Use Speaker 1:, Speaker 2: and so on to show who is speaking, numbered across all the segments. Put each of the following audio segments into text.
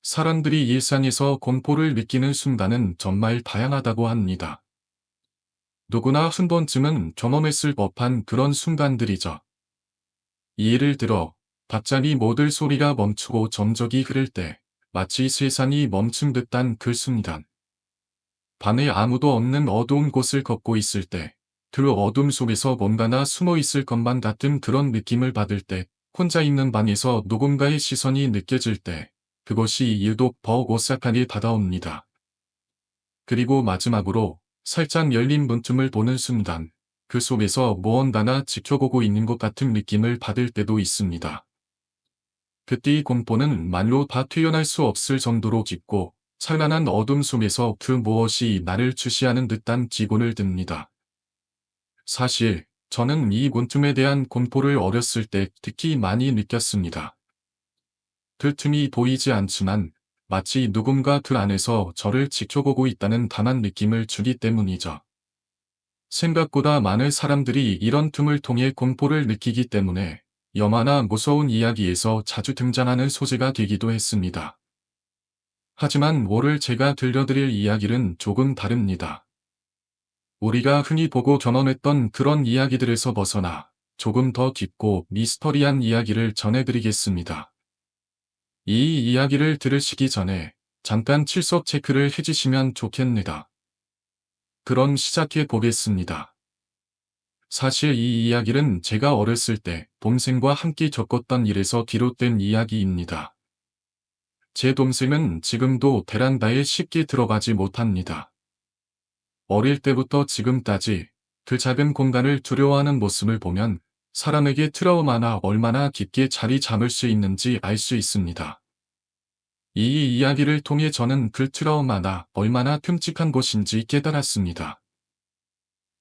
Speaker 1: 사람들이 일상에서 공포를 느끼는 순간은 정말 다양하다고 합니다. 누구나 한 번쯤은 경험했을 법한 그런 순간들이죠. 예를 들어, 갑자기 모든 소리가 멈추고 정적이 흐를 때, 마치 세상이 멈춘 듯한 그 순간. 밤에 아무도 없는 어두운 곳을 걷고 있을 때, 그 어둠 속에서 뭔가나 숨어 있을 것만 같은 그런 느낌을 받을 때, 혼자 있는 방에서 누군가의 시선이 느껴질 때, 그것이 유독 더 오싹하게 다가옵니다. 그리고 마지막으로 살짝 열린 문틈을 보는 순간, 그 속에서 무언가나 지켜보고 있는 것 같은 느낌을 받을 때도 있습니다. 그때의 공포는 말로 다 표현할 수 없을 정도로 깊고, 찬란한 어둠 속에서 그 무엇이 나를 주시하는 듯한 기분을 듭니다. 사실, 저는 이 문틈에 대한 공포를 어렸을 때 특히 많이 느꼈습니다. 그 틈이 보이지 않지만, 마치 누군가 그 안에서 저를 지켜보고 있다는 단한 느낌을 주기 때문이죠. 생각보다 많은 사람들이 이런 틈을 통해 공포를 느끼기 때문에 영화나 무서운 이야기에서 자주 등장하는 소재가 되기도 했습니다. 하지만 오늘 제가 들려드릴 이야기는 조금 다릅니다. 우리가 흔히 보고 경험했던 그런 이야기들에서 벗어나 조금 더 깊고 미스터리한 이야기를 전해드리겠습니다. 이 이야기를 들으시기 전에 잠깐 출석 체크를 해주시면 좋겠습니다. 그럼 시작해 보겠습니다. 사실 이 이야기는 제가 어렸을 때 동생과 함께 겪었던 일에서 비롯된 이야기입니다. 제 동생은 지금도 베란다에 쉽게 들어가지 못합니다. 어릴 때부터 지금까지 그 작은 공간을 두려워하는 모습을 보면 사람에게 트라우마나 얼마나 깊게 자리 잡을 수 있는지 알 수 있습니다. 이 이야기를 통해 저는 그 트라우마나 얼마나 끔찍한 것인지 깨달았습니다.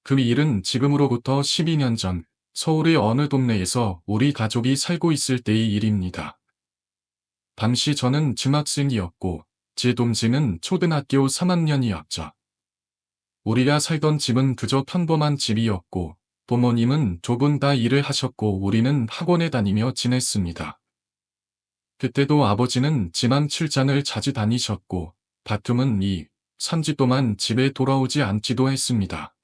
Speaker 1: 그 일은 지금으로부터 12년 전 서울의 어느 동네에서 우리 가족이 살고 있을 때의 일입니다. 당시 저는 중학생이었고 제 동생은 초등학교 3학년이었죠. 우리가 살던 집은 그저 평범한 집이었고 부모님은 두 분 다 일을 하셨고 우리는 학원에 다니며 지냈습니다. 그때도 아버지는 지방 출장을 자주 다니셨고 가끔은 2, 3주 동안 집에 돌아오지 않지도 했습니다.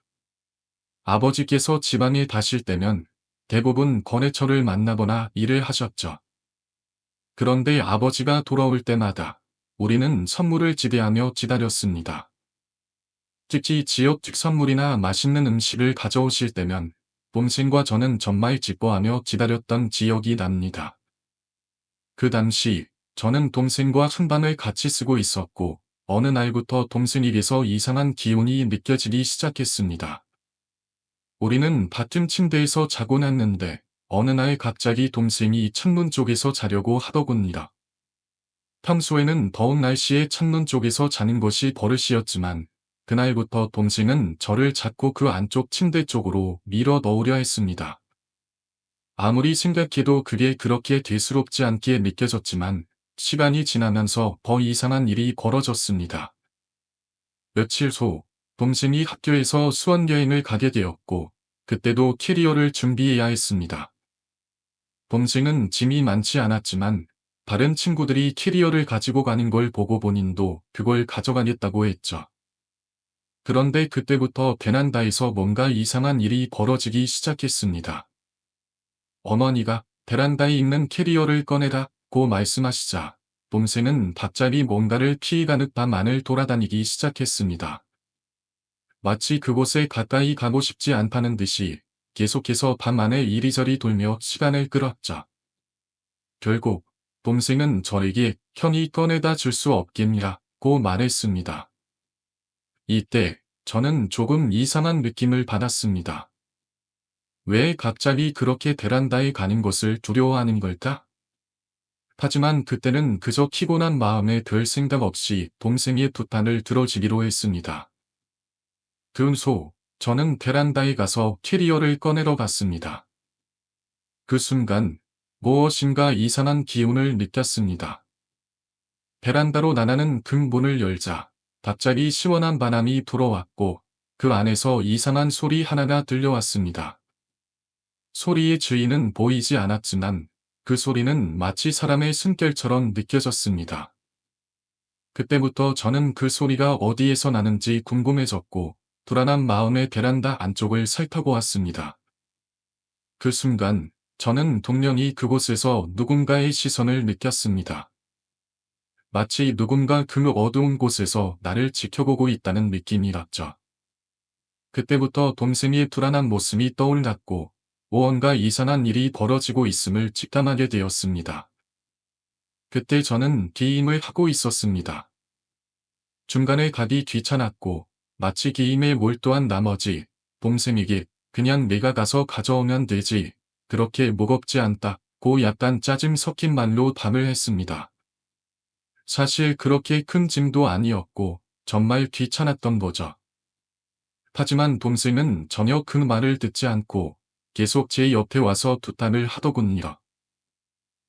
Speaker 1: 아버지께서 지방에 가실 때면 대부분 거래처를 만나거나 일을 하셨죠. 그런데 아버지가 돌아올 때마다 우리는 선물을 기대하며 기다렸습니다. 특히 지역 특산물이나 맛있는 음식을 가져오실 때면 동생과 저는 정말 기뻐하며 기다렸던 기억이 납니다. 그 당시 저는 동생과 한 방을 같이 쓰고 있었고 어느 날부터 동생에게서 이상한 기운이 느껴지기 시작했습니다. 우리는 같은 침대에서 자고 났는데 어느 날 갑자기 동생이 창문 쪽에서 자려고 하더군요. 평소에는 더운 날씨에 창문 쪽에서 자는 것이 버릇이었지만 그날부터 동생은 저를 자꾸 그 안쪽 침대 쪽으로 밀어 넣으려 했습니다. 아무리 생각해도 그게 그렇게 대수롭지 않게 느껴졌지만 시간이 지나면서 더 이상한 일이 벌어졌습니다. 며칠 후 동생이 학교에서 수학여행을 가게 되었고 그때도 캐리어를 준비해야 했습니다. 동생은 짐이 많지 않았지만 다른 친구들이 캐리어를 가지고 가는 걸 보고 본인도 그걸 가져가겠다고 했죠. 그런데 그때부터 베란다에서 뭔가 이상한 일이 벌어지기 시작했습니다. 어머니가 베란다에 있는 캐리어를 꺼내라고 말씀하시자 동생은 갑자기 뭔가를 피해가듯 밤 안을 돌아다니기 시작했습니다. 마치 그곳에 가까이 가고 싶지 않다는 듯이 계속해서 밤 안에 이리저리 돌며 시간을 끌었죠. 결국 동생은 저에게 형이 꺼내다 줄 수 없겠냐고 말했습니다. 이때 저는 조금 이상한 느낌을 받았습니다. 왜 갑자기 그렇게 베란다에 가는 것을 두려워하는 걸까? 하지만 그때는 그저 피곤한 마음에 별 생각 없이 동생의 부탁을 들어주기로 했습니다. 그 후 저는 베란다에 가서 캐리어를 꺼내러 갔습니다. 그 순간 무엇인가 이상한 기운을 느꼈습니다. 베란다로 나가는 큰 문을 열자 갑자기 시원한 바람이 불어왔고 그 안에서 이상한 소리 하나가 들려왔습니다. 소리의 주인은 보이지 않았지만 그 소리는 마치 사람의 숨결처럼 느껴졌습니다. 그때부터 저는 그 소리가 어디에서 나는지 궁금해졌고 불안한 마음에 베란다 안쪽을 살펴보았습니다. 그 순간 저는 동명이 그곳에서 누군가의 시선을 느꼈습니다. 마치 누군가 그 어두운 곳에서 나를 지켜보고 있다는 느낌이었죠. 그때부터 동생의 불안한 모습이 떠올랐고 무언가 이상한 일이 벌어지고 있음을 직감하게 되었습니다. 그때 저는 기임을 하고 있었습니다. 중간에 가기 귀찮았고 마치 기임에 몰두한 나머지 동생에게 그냥 내가 가서 가져오면 되지. 그렇게 무겁지 않다고 약간 짜증 섞인 말로 답을 했습니다. 사실 그렇게 큰 짐도 아니었고 정말 귀찮았던 거죠. 하지만 동생은 전혀 그 말을 듣지 않고 계속 제 옆에 와서 부탁을 하더군요.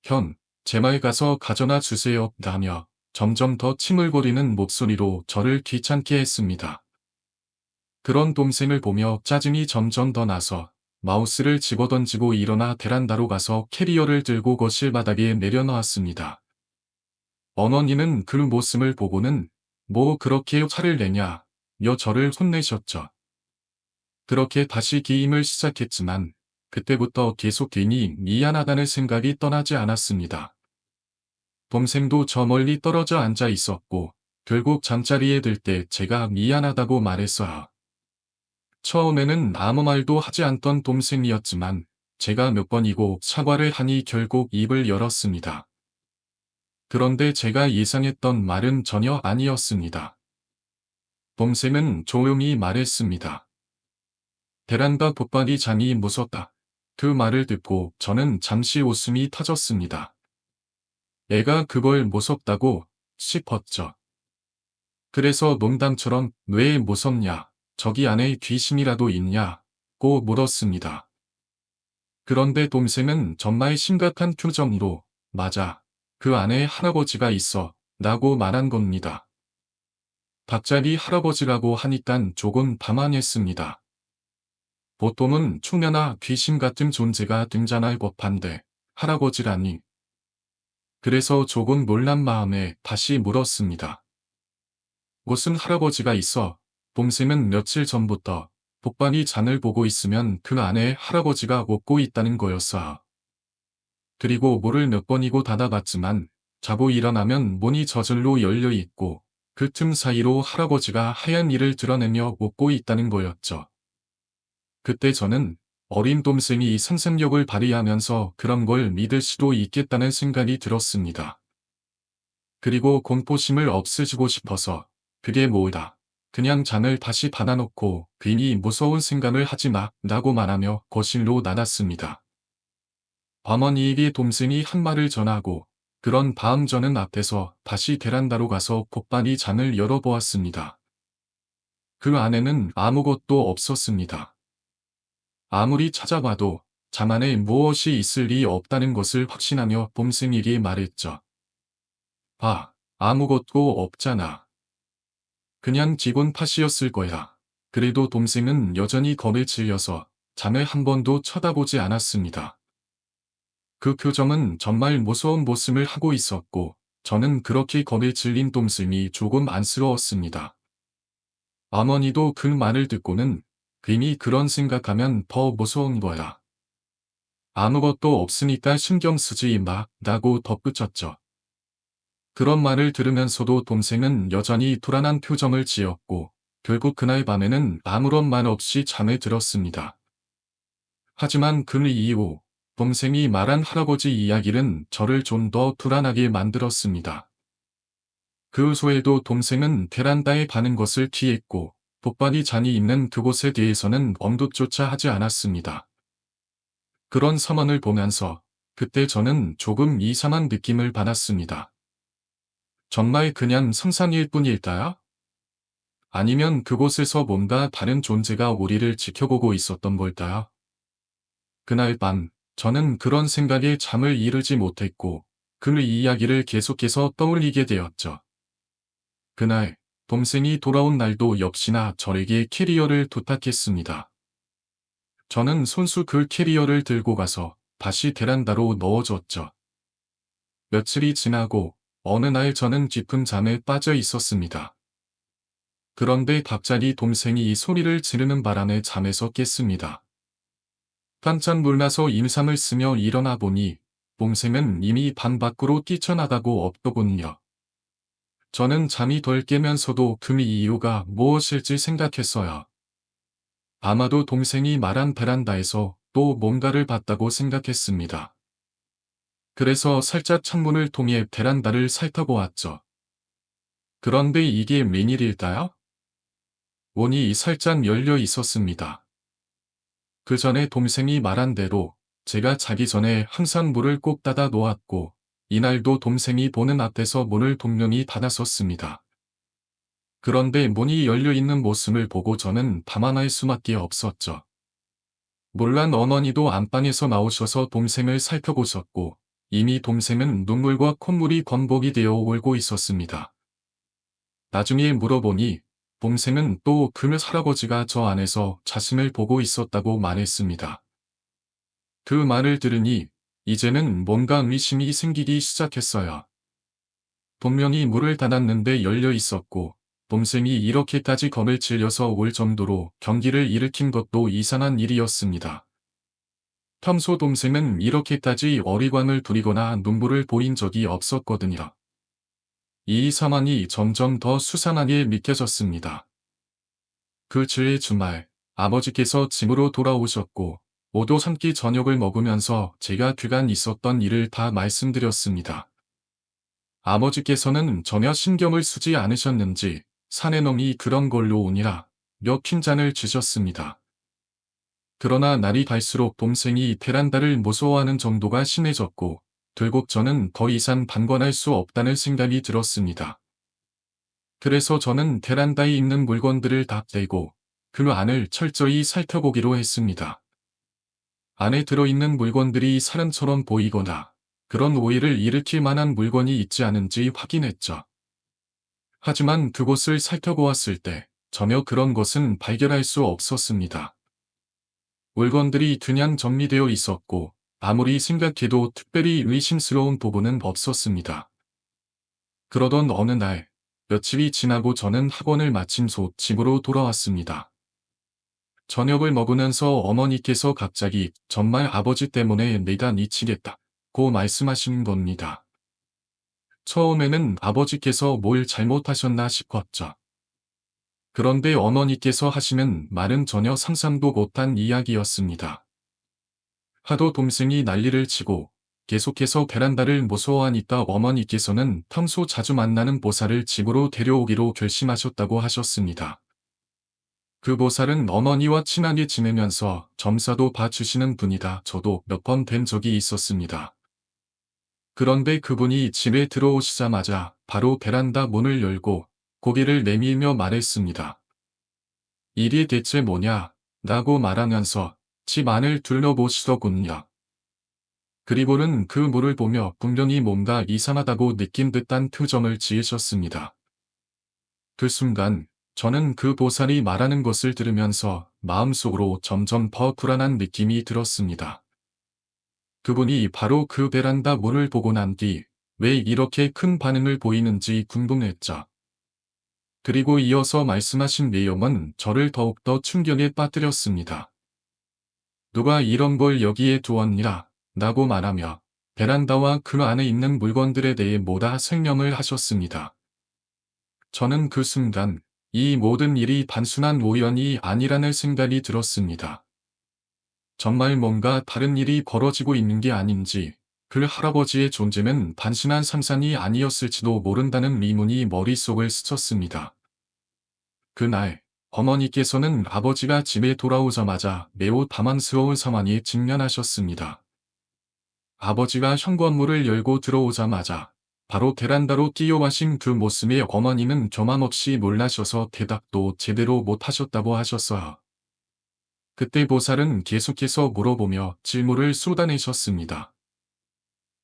Speaker 1: 현, 제 말 가서 가져다 주세요. 라며 점점 더 칭얼거리는 목소리로 저를 귀찮게 했습니다. 그런 동생을 보며 짜증이 점점 더 나서 마우스를 집어던지고 일어나 베란다로 가서 캐리어를 들고 거실 바닥에 내려놓았습니다. 어머니는 그 모습을 보고는 뭐 그렇게 화를 내냐 며 저를 혼내셨죠. 그렇게 다시 기임을 시작했지만 그때부터 계속 괜히 미안하다는 생각이 떠나지 않았습니다. 동생도 저 멀리 떨어져 앉아 있었고 결국 잠자리에 들 때 제가 미안하다고 말했어요. 처음에는 아무 말도 하지 않던 동생이었지만 제가 몇 번이고 사과를 하니 결국 입을 열었습니다. 그런데 제가 예상했던 말은 전혀 아니었습니다. 동생은 조용히 말했습니다. 베란다 붙박이 장이 무섭다. 그 말을 듣고 저는 잠시 웃음이 터졌습니다. 애가 그걸 무섭다고 싶었죠. 그래서 농담처럼 왜 무섭냐, 저기 안에 귀신이라도 있냐고 물었습니다. 그런데 동생은 정말 심각한 표정으로 맞아, 그 안에 할아버지가 있어 라고 말한 겁니다. 갑자기 할아버지라고 하니깐 조금 당황했습니다. 보통은 충녀나 귀신 같은 존재가 등장할 법한데 할아버지라니. 그래서 조금 놀란 마음에 다시 물었습니다. 무슨 할아버지가 있어? 동생은 며칠 전부터 복방이 잔을 보고 있으면 그 안에 할아버지가 웃고 있다는 거였어. 그리고 문을 몇 번이고 닫아봤지만 자고 일어나면 문이 저절로 열려 있고 그 틈 사이로 할아버지가 하얀 이를 드러내며 웃고 있다는 거였죠. 그때 저는 어린 동생이 상상력을 발휘하면서 그런 걸 믿을 수도 있겠다는 생각이 들었습니다. 그리고 공포심을 없애주고 싶어서 그게 뭐다. 그냥 잔을 다시 받아놓고 괜히 무서운 생각을 하지 마 라고 말하며 거실로 나갔습니다. 어머니에게 동생이 한 말을 전하고 그런 다음 저는 앞에서 다시 베란다로 가서 복반이 잔을 열어보았습니다. 그 안에는 아무것도 없었습니다. 아무리 찾아봐도 잠 안에 무엇이 있을 리 없다는 것을 확신하며 동생에게 말했죠. 봐, 아무것도 없잖아. 그냥 기본 탓이었을 거야. 그래도 동생은 여전히 겁에 질려서 잠을 한 번도 쳐다보지 않았습니다. 그 표정은 정말 무서운 모습을 하고 있었고 저는 그렇게 겁에 질린 동생이 조금 안쓰러웠습니다. 어머니도 그 말을 듣고는 괜히 그런 생각하면 더 무서운 거야. 아무것도 없으니까 신경 쓰지 마 라고 덧붙였죠. 그런 말을 들으면서도 동생은 여전히 불안한 표정을 지었고 결국 그날 밤에는 아무런 말 없이 잠에 들었습니다. 하지만 그 이후 동생이 말한 할아버지 이야기는 저를 좀 더 불안하게 만들었습니다. 그 후에도 동생은 베란다에 가는 것을 피했고 복박이 잔이 있는 그곳에 대해서는 언급조차 하지 않았습니다. 그런 상황을 보면서 그때 저는 조금 이상한 느낌을 받았습니다. 정말 그냥 상상일 뿐일까요? 아니면 그곳에서 뭔가 다른 존재가 우리를 지켜보고 있었던 걸까요? 그날 밤, 저는 그런 생각에 잠을 이루지 못했고, 그 이야기를 계속해서 떠올리게 되었죠. 그날, 동생이 돌아온 날도 역시나 저에게 캐리어를 부탁했습니다. 저는 손수 그 캐리어를 들고 가서 다시 베란다로 넣어줬죠. 며칠이 지나고 어느 날 저는 깊은 잠에 빠져 있었습니다. 그런데 갑자기 동생이 이 소리를 지르는 바람에 잠에서 깼습니다. 깜짝 놀라서 인삼을 쓰며 일어나 보니 동생은 이미 방 밖으로 뛰쳐나가고 없더군요. 저는 잠이 덜 깨면서도 그 이유가 무엇일지 생각했어요. 아마도 동생이 말한 베란다에서 또 뭔가를 봤다고 생각했습니다. 그래서 살짝 창문을 통해 베란다를 살펴보았죠. 그런데 이게 웬일일까요? 문이 살짝 열려 있었습니다. 그 전에 동생이 말한 대로 제가 자기 전에 항상 문을 꼭 닫아 놓았고, 이날도 동생이 보는 앞에서 문을 동명히 닫았었습니다. 그런데 문이 열려 있는 모습을 보고 저는 다만할 수밖에 없었죠. 물론 어머니도 안방에서 나오셔서 동생을 살펴보셨고, 이미 동생은 눈물과 콧물이 번복이 되어 울고 있었습니다. 나중에 물어보니 동생은 또 그 할아버지가 저 안에서 자신을 보고 있었다고 말했습니다. 그 말을 들으니 이제는 뭔가 의심이 생기기 시작했어요. 분명히 문을 닫았는데 열려 있었고, 동생이 이렇게까지 겁을 질려서 울 정도로 경기를 일으킨 것도 이상한 일이었습니다. 평소 동생은 이렇게까지 어리광을 부리거나 눈물을 보인 적이 없었거든요. 이 상황이 점점 더 수상하게 믿겨졌습니다. 그 주의 주말, 아버지께서 집으로 돌아오셨고, 모두 함께 저녁을 먹으면서 제가 그간 있었던 일을 다 말씀드렸습니다. 아버지께서는 전혀 신경을 쓰지 않으셨는지 사내놈이 그런 걸로 오니라 몇 핀잔을 주셨습니다. 그러나 날이 갈수록 동생이 베란다를 무서워하는 정도가 심해졌고, 결국 저는 더 이상 방관할 수 없다는 생각이 들었습니다. 그래서 저는 베란다에 있는 물건들을 다 떼고 그 안을 철저히 살펴보기로 했습니다. 안에 들어있는 물건들이 사람처럼 보이거나 그런 오해를 일으킬 만한 물건이 있지 않은지 확인했죠. 하지만 그곳을 살펴보았을 때 전혀 그런 것은 발견할 수 없었습니다. 물건들이 그냥 정리되어 있었고 아무리 생각해도 특별히 의심스러운 부분은 없었습니다. 그러던 어느 날, 며칠이 지나고 저는 학원을 마친 후 집으로 돌아왔습니다. 저녁을 먹으면서 어머니께서 갑자기 정말 아버지 때문에 내가 미치겠다고 말씀하신 겁니다. 처음에는 아버지께서 뭘 잘못하셨나 싶었죠. 그런데 어머니께서 하시는 말은 전혀 상상도 못한 이야기였습니다. 하도 동생이 난리를 치고 계속해서 베란다를 무서워하니까 어머니께서는 평소 자주 만나는 보살을 집으로 데려오기로 결심하셨다고 하셨습니다. 그 보살은 어머니와 친하게 지내면서 점사도 봐주시는 분이다. 저도 몇 번 뵌 적이 있었습니다. 그런데 그분이 집에 들어오시자마자 바로 베란다 문을 열고 고개를 내밀며 말했습니다. "일이 대체 뭐냐?" 라고 말하면서 집 안을 둘러보시더군요. 그리고는 그 문을 보며 분명히 뭔가 이상하다고 느낀 듯한 표정을 지으셨습니다. 그 순간 저는 그 보살이 말하는 것을 들으면서 마음속으로 점점 더 불안한 느낌이 들었습니다. 그분이 바로 그 베란다 문을 보고 난 뒤 왜 이렇게 큰 반응을 보이는지 궁금했죠. 그리고 이어서 말씀하신 내용은 저를 더욱더 충격에 빠뜨렸습니다. "누가 이런 걸 여기에 두었니라" 라고 말하며 베란다와 그 안에 있는 물건들에 대해 뭐다 설명을 하셨습니다. 저는 그 순간 이 모든 일이 단순한 우연이 아니라는 생각이 들었습니다. 정말 뭔가 다른 일이 벌어지고 있는 게 아닌지, 그 할아버지의 존재는 단순한 상상이 아니었을지도 모른다는 의문이 머릿속을 스쳤습니다. 그날, 어머니께서는 아버지가 집에 돌아오자마자 매우 당황스러운 상황에 직면하셨습니다. 아버지가 현관문을 열고 들어오자마자 바로 베란다로 뛰어가신 그 모습에 어머니는 교만없이 놀라셔서 대답도 제대로 못하셨다고 하셨어요. 그때 보살은 계속해서 물어보며 질문을 쏟아내셨습니다.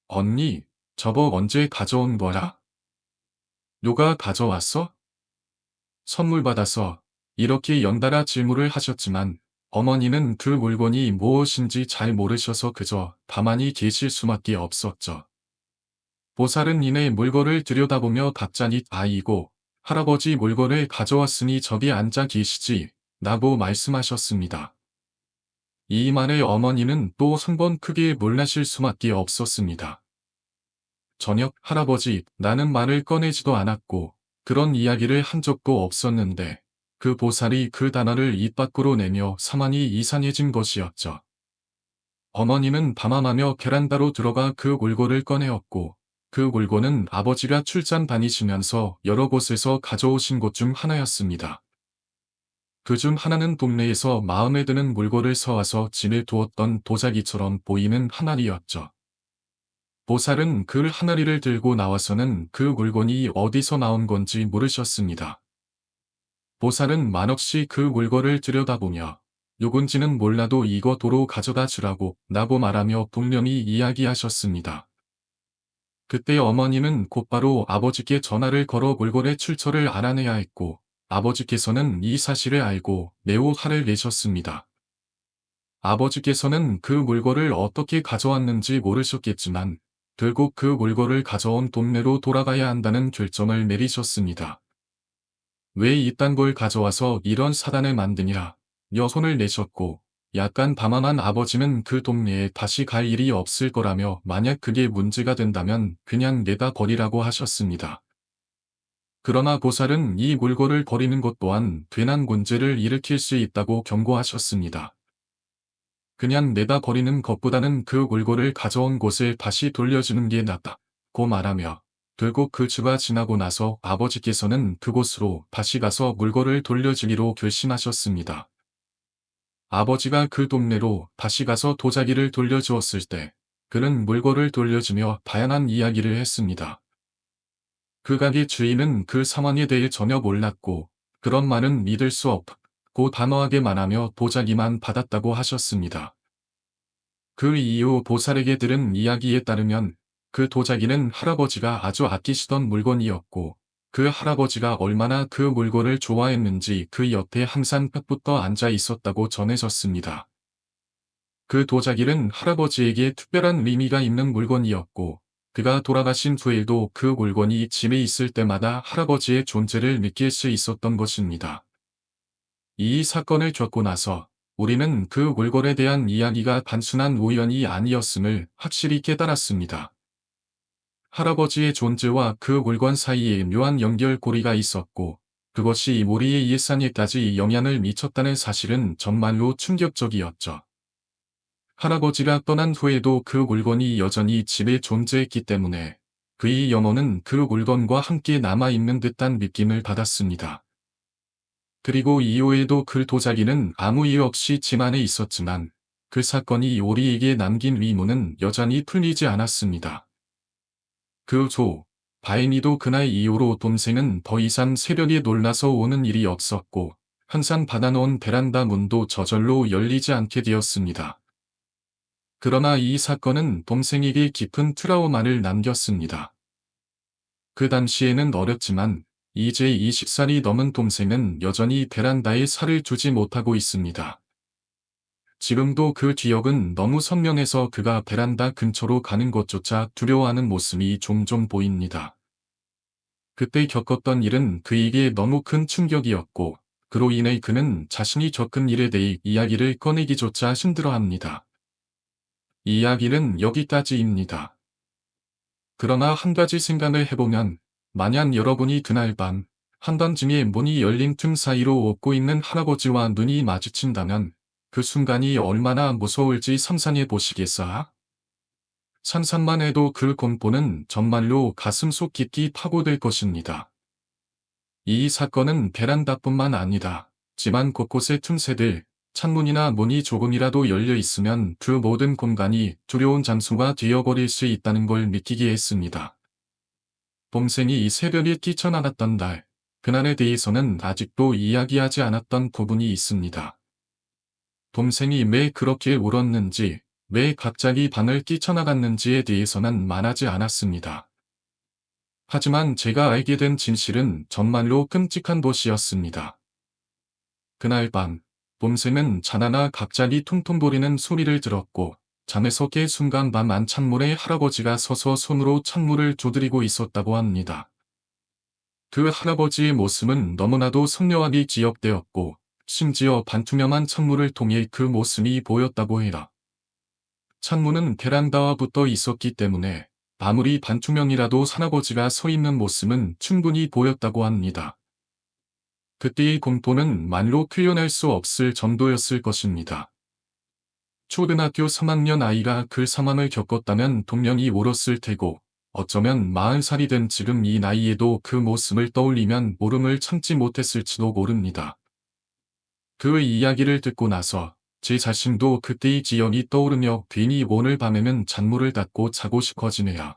Speaker 1: "언니, 저거 언제 가져온 거야? 누가 가져왔어?" 선물 받아서 이렇게 연달아 질문을 하셨지만 어머니는 그 물건이 무엇인지 잘 모르셔서 그저 가만히 계실 수밖에 없었죠. 보살은 이내 물건을 들여다보며 각자닛 아이고 할아버지 물건을 가져왔으니 저기 앉아 계시지 라고 말씀하셨습니다. 이 말에 어머니는 또 한 번 크게 놀라실 수밖에 없었습니다. 저녁 할아버지 나는 말을 꺼내지도 않았고 그런 이야기를 한 적도 없었는데 그 보살이 그 단어를 입 밖으로 내며 사만이 이상해진 것이었죠. 어머니는 담함하며 베란다로 들어가 그 골고를 꺼내었고 그 골고는 아버지가 출장 다니시면서 여러 곳에서 가져오신 것 중 하나였습니다. 그 중 하나는 동네에서 마음에 드는 물건을 사와서 진에 두었던 도자기처럼 보이는 하나리였죠. 보살은 그 하나리를 들고 나와서는 그 물건이 어디서 나온 건지 물으셨습니다. 보살은 만없이 그 물건을 들여다보며 누군지는 몰라도 이거 도로 가져다 주라고 라고 말하며 분명히 이야기하셨습니다. 그때 어머니는 곧바로 아버지께 전화를 걸어 물건의 출처를 알아내야 했고 아버지께서는 이 사실을 알고 매우 화를 내셨습니다. 아버지께서는 그 물건을 어떻게 가져왔는지 모르셨겠지만 결국 그 물건을 가져온 동네로 돌아가야 한다는 결정을 내리셨습니다. 왜 이딴 걸 가져와서 이런 사단을 만드냐 며 혼을 내셨고 약간 담함한 아버지는 그 동네에 다시 갈 일이 없을 거라며 만약 그게 문제가 된다면 그냥 내다 버리라고 하셨습니다. 그러나 보살은 이 물건을 버리는 것 또한 괜한 문제를 일으킬 수 있다고 경고하셨습니다. 그냥 내다 버리는 것보다는 그 물건을 가져온 곳에 다시 돌려주는 게 낫다고 말하며 결국 그 주가 지나고 나서 아버지께서는 그곳으로 다시 가서 물건을 돌려주기로 결심하셨습니다. 아버지가 그 동네로 다시 가서 도자기를 돌려주었을 때 그는 물건을 돌려주며 다양한 이야기를 했습니다. 그 가게 주인은 그 상황에 대해 전혀 몰랐고 그런 말은 믿을 수 없고 단호하게 말하며 도자기만 받았다고 하셨습니다. 그 이후 보살에게 들은 이야기에 따르면 그 도자기는 할아버지가 아주 아끼시던 물건이었고 그 할아버지가 얼마나 그 물건을 좋아했는지 그 옆에 항상 벽부터 앉아 있었다고 전해졌습니다. 그 도자기는 할아버지에게 특별한 의미가 있는 물건이었고 그가 돌아가신 후에도 그 물건이 집에 있을 때마다 할아버지의 존재를 느낄 수 있었던 것입니다. 이 사건을 겪고 나서 우리는 그 물건에 대한 이야기가 단순한 우연이 아니었음을 확실히 깨달았습니다. 할아버지의 존재와 그 물건 사이에 묘한 연결고리가 있었고 그것이 우리의 일상에까지 영향을 미쳤다는 사실은 정말로 충격적이었죠. 할아버지가 떠난 후에도 그 물건이 여전히 집에 존재했기 때문에 그의 영혼은 그 물건과 함께 남아있는 듯한 느낌을 받았습니다. 그리고 이후에도 그 도자기는 아무 이유 없이 집 안에 있었지만 그 사건이 우리에게 남긴 의문은 여전히 풀리지 않았습니다. 그 조, 바이니도 그날 이후로 동생은 더 이상 새벽에 놀라서 오는 일이 없었고 항상 닫아놓은 베란다 문도 저절로 열리지 않게 되었습니다. 그러나 이 사건은 동생에게 깊은 트라우마를 남겼습니다. 그 당시에는 어렸지만 이제 20살이 넘은 동생은 여전히 베란다에 살을 두지 못하고 있습니다. 지금도 그 기억은 너무 선명해서 그가 베란다 근처로 가는 것조차 두려워하는 모습이 종종 보입니다. 그때 겪었던 일은 그에게 너무 큰 충격이었고 그로 인해 그는 자신이 겪은 일에 대해 이야기를 꺼내기조차 힘들어합니다. 이야기는 여기까지입니다. 그러나 한 가지 생각을 해보면 만약 여러분이 그날 밤 한밤중에 문이 열린 틈 사이로 웃고 있는 할아버지와 눈이 마주친다면 그 순간이 얼마나 무서울지 상상해 보시겠어요? 상상만 해도 그 공포는 정말로 가슴속 깊이 파고들 것입니다. 이 사건은 베란다뿐만 아니라 집안 곳곳의 틈새들, 창문이나 문이 조금이라도 열려 있으면 그 모든 공간이 두려운 장소가 되어버릴 수 있다는 걸 느끼게 했습니다. 동생이 이 새벽에 뛰쳐나갔던 날, 그날에 대해서는 아직도 이야기하지 않았던 부분이 있습니다. 동생이 왜 그렇게 울었는지, 왜 갑자기 방을 뛰쳐나갔는지에 대해서는 말하지 않았습니다. 하지만 제가 알게 된 진실은 정말로 끔찍한 것이었습니다. 그날 밤, 동생은 자나나 갑자기 퉁퉁거리는 소리를 들었고 잠에서 깬 순간 밤 안 창문에 할아버지가 서서 손으로 창문을 두드리고 있었다고 합니다. 그 할아버지의 모습은 너무나도 선명하게 기억되었고, 심지어 반투명한 창문을 통해 그 모습이 보였다고 해라. 창문은 베란다와 붙어 있었기 때문에 아무리 반투명이라도 할아버지가 서 있는 모습은 충분히 보였다고 합니다. 그때의 공포는 말로 표현할 수 없을 정도였을 것입니다. 초등학교 3학년 아이가 그 상황을 겪었다면 동명이 울었을 테고, 어쩌면 40살이 된 지금 이 나이에도 그 모습을 떠올리면 울음을 참지 못했을지도 모릅니다. 그 이야기를 듣고 나서 제 자신도 그때의 기억이 떠오르며 괜히 오늘 밤에는 창문을 닫고 자고 싶어지네요.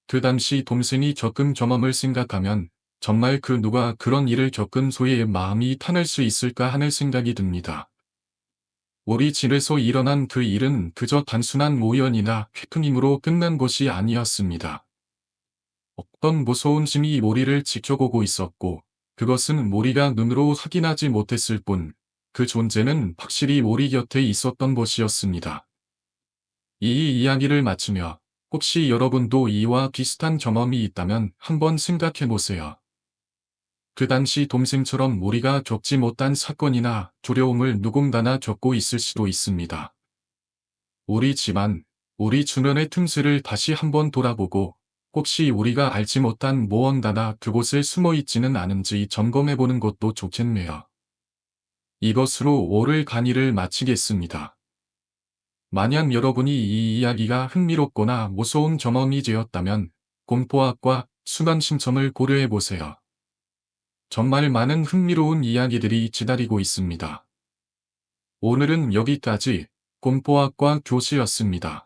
Speaker 1: 그 당시 동생이 겪은 경험을 생각하면 정말 그 누가 그런 일을 겪은 소의 마음이 타날 수 있을까 하는 생각이 듭니다. 우리 집에서 일어난 그 일은 그저 단순한 우연이나 해프닝으로 끝난 것이 아니었습니다. 어떤 무서운 힘이 우리를 지켜보고 있었고, 그것은 우리가 눈으로 확인하지 못했을 뿐, 그 존재는 확실히 우리 곁에 있었던 것이었습니다. 이 이야기를 마치며 혹시 여러분도 이와 비슷한 경험이 있다면 한번 생각해 보세요. 그 당시 동생처럼 우리가 겪지 못한 사건이나 두려움을 누군가나 겪고 있을 수도 있습니다. 우리 집안, 우리 주변의 틈새를 다시 한번 돌아보고 혹시 우리가 알지 못한 무언가나 그곳에 숨어 있지는 않은지 점검해 보는 것도 좋겠네요. 이것으로 오늘 강의를 마치겠습니다. 만약 여러분이 이 이야기가 흥미롭거나 무서운 경험이 되었다면 공포학과 수강 신청을 고려해 보세요. 정말 많은 흥미로운 이야기들이 기다리고 있습니다. 오늘은 여기까지 공포학과 교수였습니다.